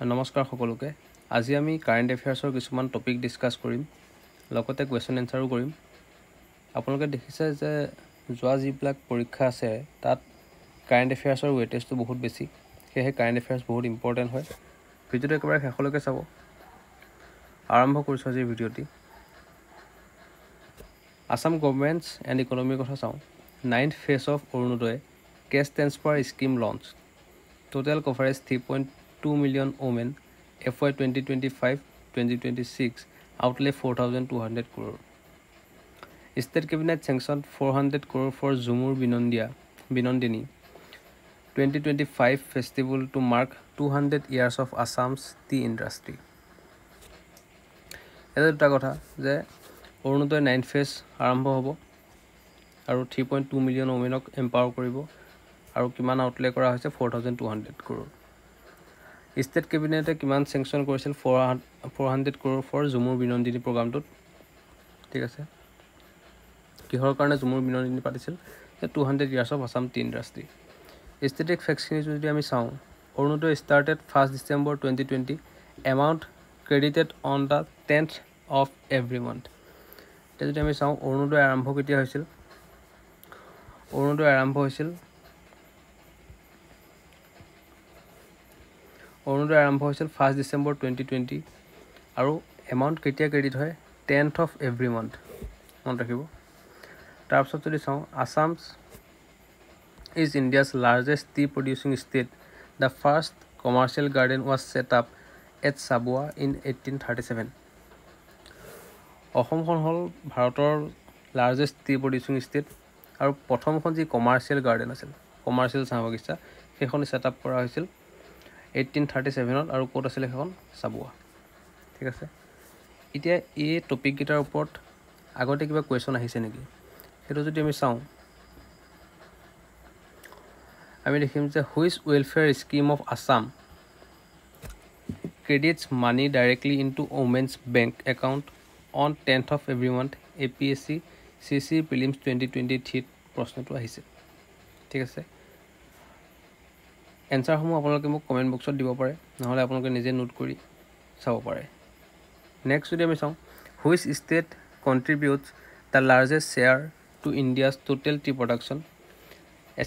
নমস্কাৰ সকলোকে আজি আমি কাৰেণ্ট এফেয়াৰ্সৰ কিছুমান টপিক ডিসকাস কৰিম লগতে কোৱেশ্চন এনসাৰো কৰিম আপোনালোকে দেখিছে যে যোৱা যিবিলাক পৰীক্ষা আছে তাত কাৰেণ্ট এফেয়াৰ্সৰ ওয়েটেজটো বহুত বেছি সেয়ে কাৰেণ্ট এফেয়াৰ্স বহুত ইম্পৰ্টেন্ট হয় ভিডিওটো একেবাৰে শেষলৈকে চাব আৰম্ভ কৰিছো আজি ভিডিওটি আসাম গভৰ্নমেন্টছ এণ্ড ইকনমিৰ কথা চাওঁ 9th phase of Orunodoi cash transfer scheme launch total coverage 3.2 million women FY 2025-2026 outlay 4,200 crore. State Cabinet sanctioned 400 crore for Zumur Binondini 2025 festival to mark 200 years of Assam's tea industry. এটা দুটা কথা যে অৰুণোদয় 9th phase আৰম্ভ হ'ব আৰু 3.2 million ওমেনক empower কৰিব আৰু কিমান আউটলে কৰা হৈছে 4,200 crore. State Cabinet কিমান sanction কৰিছিল 400 crore for Zumur Binondini প্ৰগ্ৰামটোত ঠিক আছে কিহৰ কাৰণে Zumur Binondini পাতিছিল 200 years of Assam tea industry. Static facts যদি আমি চাওঁ Orunodoi started 1st December 2020 amount credited on the 10th of every month. যদি আমি চাওঁ অৰুণোদয় আৰম্ভ কেতিয়া হৈছিল অৰুণোদয় আৰম্ভ হৈছিল 1st December 2020 আৰু এমাউন্ট কেতিয়া ক্ৰেডিট হয় 10th of every month মনত ৰাখিব তাৰ পিছত যদি চাওঁ Assam is India's largest tea producing state. The first commercial garden was set up at Sabua in 1837. অসমখন হল ভাৰতৰ লাৰ্জেষ্ট টি প্ৰডিউচিং ষ্টেট আৰু প্ৰথমখন যি কমাৰ্চিয়েল গাৰ্ডেন আছিল কমাৰ্চিয়েল চাহ বাগিচা সেইখন সেট আপ কৰা হৈছিল 1837 আৰু কোট আছিল এখন সাবুয়া ঠিক আছে এতিয়া এই টপিক গিটাৰ ওপৰত আগতে কিবা কোৱেশ্চন আহিছে নেকি হেতু যদি আমি চাওঁ আমি দেখিম যে which welfare scheme of Assam credits money directly into women's bank account on 10th of every month APSC CC prelims 2023 প্ৰশ্নটো আহিছে ঠিক আছে এনসাৰ সমূহ আপোনালোকে মোক কমেন্ট বক্সত দিব পাৰে নহলে আপোনালোকে নিজে নোট কৰি চাব পাৰে নেক্সট যদি আমি চাওঁ which state contributes the largest share to India's total tea production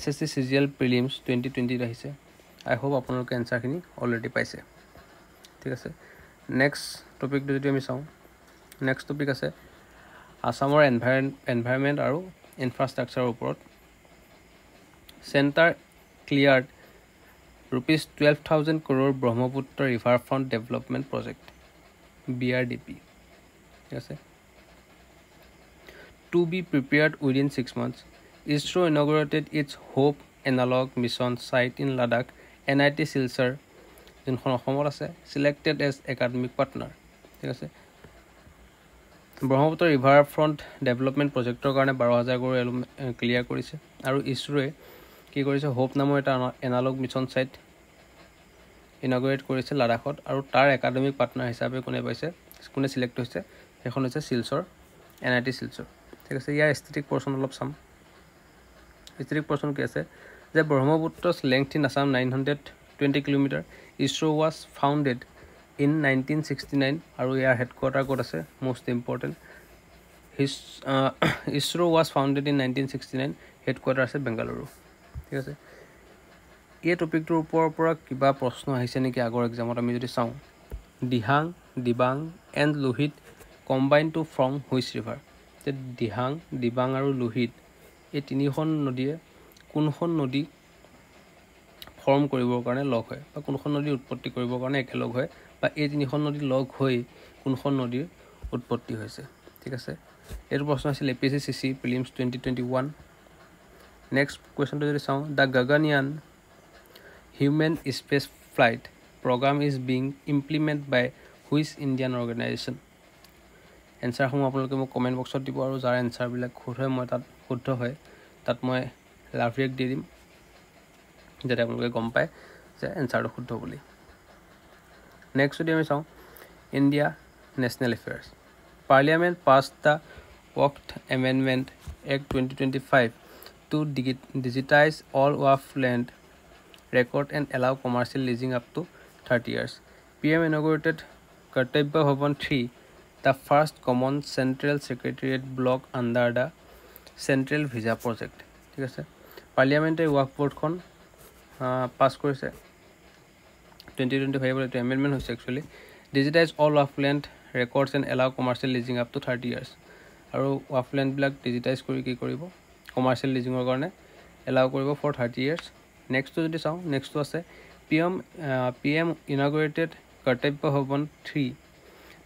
SSC CGL prelims 2020 আহিছে আই হোপ আপোনালোকে এনসাৰ খিনি অলৰেডি পাইছে ঠিক আছে নেক্সট টপিক যদি আমি চাওঁ নেক্সট টপিক আছে আসামৰ এনভাইৰনমেন্ট আৰু ইনফ্ৰাষ্ট্ৰাকচাৰৰ ওপৰত centre cleared rupees 12,000 crore Brahmaputra riverfront development project BRDP ঠিক আছে to be prepared within 6 months ISRO inaugurated its Hope analog mission site in Ladakh NIT Silchar যোনখন অসমত আছে selected as academic partner ঠিক আছে ব্ৰহ্মপুত্ৰ ৰিভাৰ ফ্ৰন্ট ডেভেলপমেন্ট প্ৰজেক্টৰ কাৰণে 12,000 crore clear কৰিছে আৰু ইছৰোৱে কি কৰিছে হোপ নামৰ এটা এনালগ মিছন সাইট ইনঅগ্ৰেট কৰিছে লাডাখত আৰু তাৰ একাডেমিক পাৰ্টনাৰ হিচাপে কোনে সিলেক্ট হৈছে এখন হৈছে শিলচৰ NIT শিলচৰ ঠিক আছে ইয়াৰ স্থিতিক পৰ্চন অলপ চাম স্থিতিক পৰ্চন কি আছে যে ব্ৰহ্মপুত্ৰ's length in Assam 920 km ISRO was founded in 1969 আৰু ইয়াৰ হেডকোয়াৰ্টাৰ ক'ত আছে most important ISRO was founded in 1969 headquarter আছে বেংগালুৰু ঠিক আছে এই টপিকটোৰ ওপৰৰ পৰা কিবা প্ৰশ্ন আহিছে নেকি আগৰ এক্সামত আমি যদি চাওঁ Dihang Dibang and Lohit combine to form which river যে দিহাং দিবাং আৰু লোহিত এই তিনিখন নদীয়ে কোনখন নদী ফৰ্ম কৰিবৰ কাৰণে লগ হয় বা কোনখন নদী উৎপত্তি কৰিবৰ কাৰণে একেলগ হয় বা এই তিনিখন নদী লগ হৈ কোনখন নদীৰ উৎপত্তি হৈছে ঠিক আছে এইটো প্ৰশ্ন আছিল APSC CC prelims 2021 নেক্সট কোৱেশ্চনটো যদি চাওঁ দা Gaganyaan human space flight program is being implemented by which Indian organization answer সমূহ আপোনালোকে মোক কমেন্ট বক্সত দিব আৰু যাৰ এনসাৰ বিলাক শুদ্ধ হয় তাত মই লাভ ৰিয়েক্ট দি দিম যাতে আপোনালোকে গম পায় যে এনসাৰটো শুদ্ধ বুলি নেক্সট যদি আমি চাওঁ India national affairs parliament passed the Worked Amendment Act 2025 to digitize all of land record and allow commercial leasing up to 30 years PM inaugurated Kartavya Bhavan 3, the first common central secretariat block under the Central Visa Project. ঠিক আছে পাৰ্লিয়ামেণ্টে walk বৰ্ডখন পাছ কৰিছে 2025 এইটো amendment হৈছে actually digitise all waqf land records and allow commercial leasing up to 30 years আৰু ৱাফলেণ্ডবিলাক digitise কৰি কি কৰিব কমাৰ্চিয়েল লিজিঙৰ কাৰণে এলাউ কৰিব ফৰ 30 years নেক্সটটো যদি চাওঁ নেক্সটটো আছে PM inaugurated Kartavya Bhavan 3,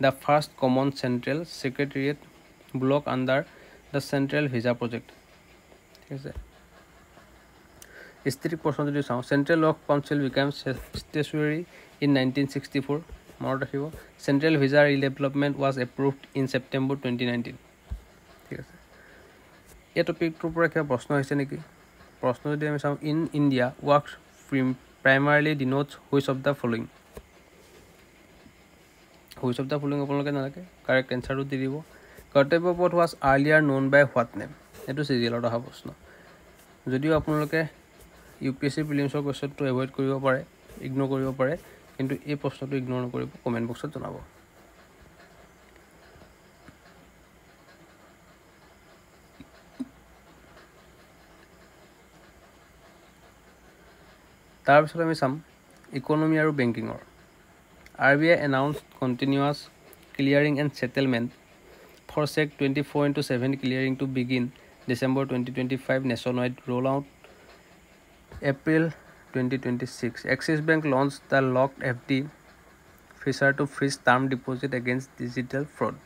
the first common central secretariat block under the Central Visa Project. ঠিক আছে স্থিতিক প্ৰশ্ন যদি চাওঁ চেণ্ট্ৰেল ৱৰ্ক কাউন্সিল বিকাম ষ্টেচুৱেৰী ইন 1964 মনত ৰাখিব central vista redevelopment was approved in September 2019 ঠিক আছে এই টপিকটোৰ পৰা কিবা প্ৰশ্ন হৈছে নেকি প্ৰশ্ন যদি আমি চাওঁ in India work primarily denotes which of the following আপোনালোকে নালাগে কাৰেক্ট এনচাৰটো দি দিব কৰ্তব্য পথ was earlier known by what name এইটো চিৰিয়েলত অহা প্ৰশ্ন যদিও আপোনালোকে UPSC প্ৰিলিমছৰ কুৱেশ্যনটো এভইড কৰিব পাৰে ইগনোৰ কৰিব পাৰে কিন্তু এই প্ৰশ্নটো ইগনোৰ নকৰিব কমেণ্ট বক্সত জনাব তাৰপিছত আমি চাম ইকনমি আৰু বেংকিঙৰ RBI announced continuous clearing and settlement for Sec 24/7 clearing to begin December 2025 nationwide rollout April 2026 Axis Bank launched the locked FD feature to freeze term deposit against digital fraud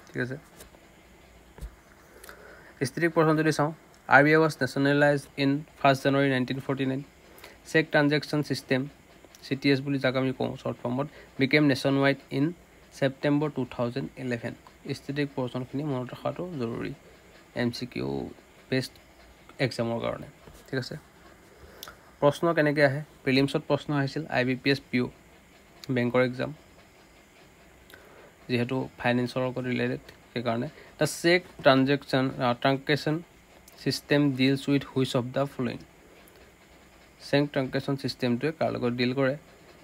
ঠিক আছে স্থিতিক প্ৰশ্ন যদি চাওঁ RBI was nationalized in 1st January 1949 Check transaction system CTS বুলি যাক আমি কওঁ শৰ্ট ফৰ্মত became nationwide in September 2011 স্থিতিক প্ৰশ্নখিনি মনত ৰখাটো জৰুৰী MCQ বেস্ট এক্সামৰ কাৰণে ঠিক আছে প্ৰশ্ন কেনেকৈ আহে প্ৰিলিমছত প্ৰশ্ন আহিছিল IBPS PO বেংকৰ এক্সাম যেহেতু ফাইনেন্সৰ লগত ৰিলেটেড সেইকাৰণে the check transaction system deals with which of the following cheque transaction চিষ্টেমটোৱে কাৰ লগত ডিল কৰে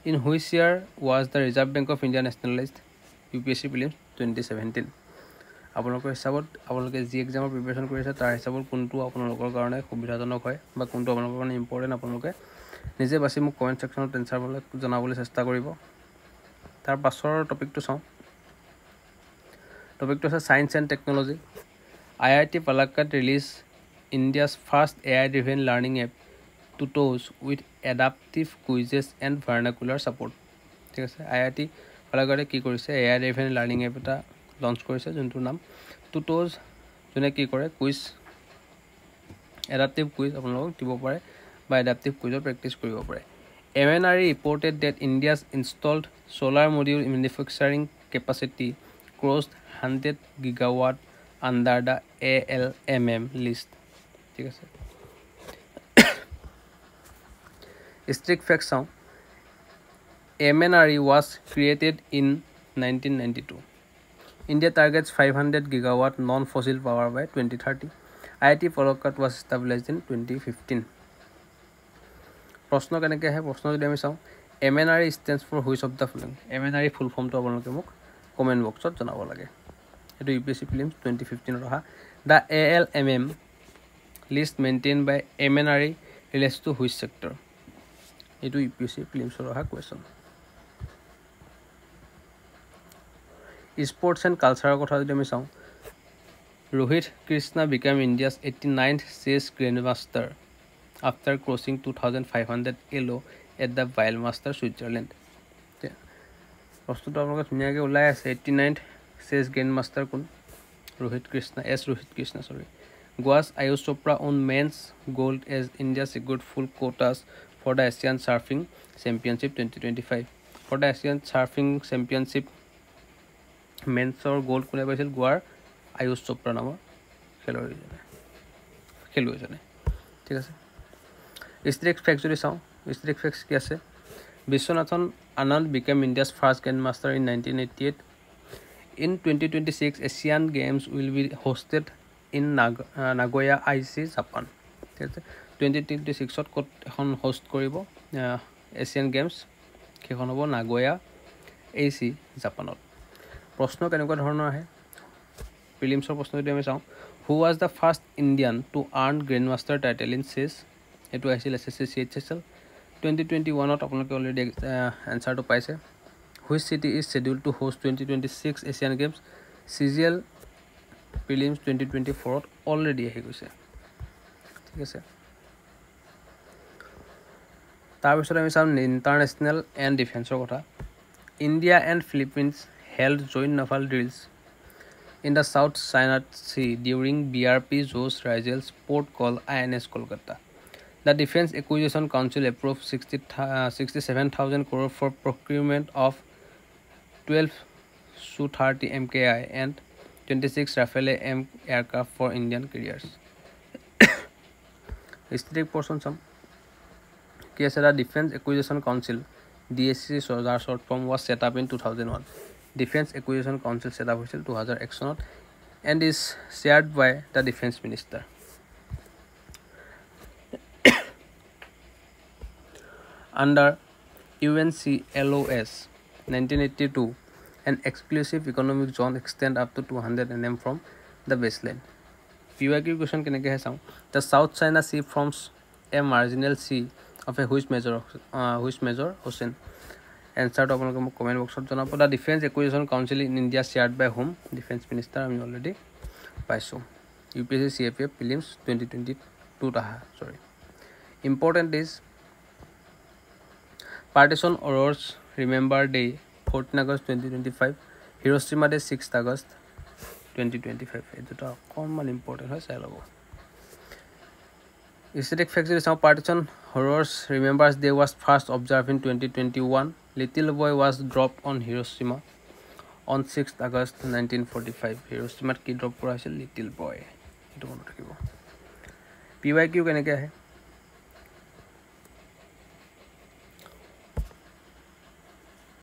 in which year was the Reserve Bank of India nationalised UPSC prelims 2017 আপোনালোকৰ হিচাপত আপোনালোকে যি এক্সামৰ প্ৰিপেৰেশ্যন কৰিছে তাৰ হিচাপত কোনটো আপোনালোকৰ কাৰণে সুবিধাজনক হয় বা কোনটো আপোনালোকৰ কাৰণে ইম্পৰ্টেণ্ট আপোনালোকে নিজে বাছি মোক কমেণ্ট ছেকশ্যনত এনচাৰ জনাবলৈ চেষ্টা কৰিব তাৰ পাছৰ টপিকটো চাওঁ টপিকটো আছে science and technology IIT Palakkad release India's first AI driven learning app tutos with adaptive quizzes and vernacular support ঠিক আছে IIT Palakkad কি কৰিছে AI driven learning app এটা লঞ্চ কৰিছে যোনটোৰ নাম tutos যোনে কি কৰে কুইজ adaptive quiz আপোনালোকক দিব পাৰে বা adaptive quizৰ প্ৰেক্টিছ কৰিব পাৰে MNRE reported that India's installed solar module manufacturing capacity crossed 100 gigawatt under the ALMM list ঠিক আছে strict facts sound MNRE was created in 1992 India targets 500 gigawatt non-fossil power by 2030 IIT Palakkad was established in 2015 প্ৰশ্ন কেনেকৈ আহে প্ৰশ্ন যদি আমি চাওঁ MNRE stands for which of the following MNRE ফুল ফৰ্মটো আপোনালোকে মোক কমেণ্ট বক্সত জনাব লাগে এইটো UPSC প্ৰিলিমছ 2015 অহা the ALMM list maintained by MNRE relates to which sector এইটো UPSC প্ৰিলিমছৰ অহা কুৱেশ্যন স্পৰ্টছ এণ্ড কালচাৰৰ কথা যদি আমি চাওঁ Rohit Krishna became India's 89th chess grandmaster after crossing 2500 Elo at the wild master Switzerland প্ৰশ্নটো আপোনালোকে ধুনীয়াকৈ ওলাই আছে 89th চেছ গ্ৰেণ্ডমাষ্টাৰ কোন Rohit Krishna Goa's Ayush Chopra won men's gold as India secured full quotas for the Asian Surfing Championship 2025 for the Asian Surfing Championship মেন্সৰ gold কোনে পাইছিল গোৱাৰ আয়ুষ চোপ্ৰা নামৰ খেলুৱৈজনে ঠিক আছে ষ্ট্ৰিক্ট ফেক্টছ যদি চাওঁ ষ্ট্ৰিক্ট ফেক্টছ কি আছে Viswanathan Anand became India's first grand master in 1988 in 2026 Asian Games will be hosted in Nagoya IC Japan ঠিক আছে 2026 ক'ত এখন হোষ্ট কৰিব এছিয়ান গেমছ সেইখন হ'ব নাগোয়া AC জাপানত প্ৰশ্ন কেনেকুৱা ধৰণৰ আহে প্ৰিলিমছৰ প্ৰশ্ন যদি আমি চাওঁ who was the first Indian to earn grand master title in chess এইটো আহিছিল SSC CHSL 2021ত আপোনালোকে অলৰেডি এনচাৰটো পাইছে which city is schedule to host 2026 Asian Games CGL prelims 2024ত অলৰেডি আহি গৈছে ঠিক আছে তাৰপিছত আমি চাম ইণ্টাৰনেশ্যনেল এণ্ড ডিফেন্সৰ কথা India and Philippines held joint naval drills in the South China Sea during BRP Josh Rigel's port call INS Kolkata. The Defense Acquisition Council approved 67,000 crore for procurement of 12 Su-30 MKI and 26 Rafale M aircraft for Indian carriers. Historic portion some. The Defense Acquisition Council DAC short form was set up in 2001. Defense Acquisition Council set up in 2001 চনত and is chaired by the Defense Minister. Under UNCLOS 1982, an exclusive economic zone extend up to 200 nm from the baseline. PYQ question keneke hai saung the South China Sea forms a marginal sea of a which measure ocean answer to আপোনালোকে মোক comment বক্সত জনাব the defence acquisition council in India chaired by home defence minister আমি already পাইছোঁ UPSC CFF prelims 2022 আহা sorry important is partition horrors remembrance day 14 August 2025 Hiroshima day 6 August 2025 এই দুটা অকণমান ইম্পৰ্টেণ্ট হয় চাই ল'ব Aesthetic facts is now partition horrors remembers day was first observed in 2021 little boy was dropped on Hiroshima on 6th August 1945 Hiroshima ki drop kora hoisil little boy etu mone rakhibo PYQ keneke ahe